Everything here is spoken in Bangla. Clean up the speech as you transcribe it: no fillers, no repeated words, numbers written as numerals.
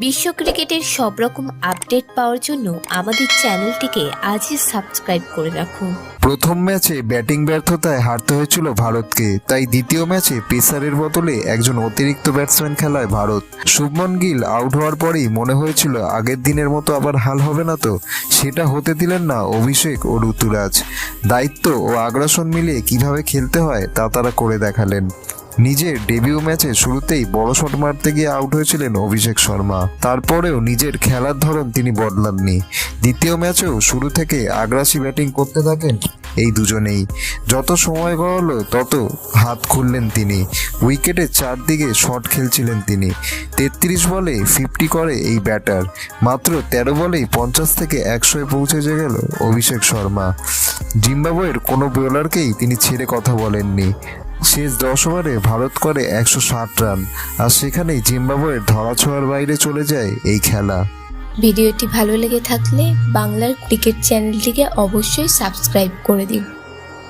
বিশ্ব ক্রিকেটের সব রকম আপডেট পাওয়ার জন্য আমাদের চ্যানেলটিকে আজই সাবস্ক্রাইব করে রাখুন। প্রথম ম্যাচে ব্যাটিং ব্যর্থতায় হারতে হয়েছিল ভারতকে, তাই দ্বিতীয় ম্যাচে পেসারের বদলে একজন অতিরিক্ত ব্যাটসম্যান খেলায় ভারত। শুভমন গিল আউট হওয়ার পরেই মনে হয়েছিল আগের দিনের মতো আবার হাল হবে না, তো সেটা হতে দিলেন না অভিষেক ও ঋতুরাজ। দায়িত্ব ও আগ্রাসন মিলিয়ে কিভাবে খেলতে হয় তা তারা করে দেখালেন। নিজের ডেবিউ ম্যাচে শুরুতেই বড় শট মারতে গিয়ে আউট হয়েছিলেন অভিষেক শর্মা, তারপরেও নিজের খেলার ধরন তিনি বদলাননি। দ্বিতীয় ম্যাচেও শুরু থেকে আগ্রাসী ব্যাটিং করতে থাকেন এই দুজনেই। যত সময় গড়ালো তত হাত খুললেন তিনি, উইকেটের চারদিকে শট খেলছিলেন তিনি। 33 বলে 50 করে এই ব্যাটার, মাত্র 13 বলেই 50 থেকে 100-এ পৌঁছে গেল অভিষেক শর্মা। জিম্বাবুয়ের কোনো বোলারকেই তিনি ছেড়ে কথা বলেননি। শেষ 10 ওভারে ভারত করে 160 রান, আর সেখানেই জিম্বাবুয়ের ধরাছোঁয়ার বাইরে চলে যায় এই খেলা। ভিডিওটি ভালো লেগে থাকলে বাংলার ক্রিকেট চ্যানেলটিকে অবশ্যই সাবস্ক্রাইব করে দিন।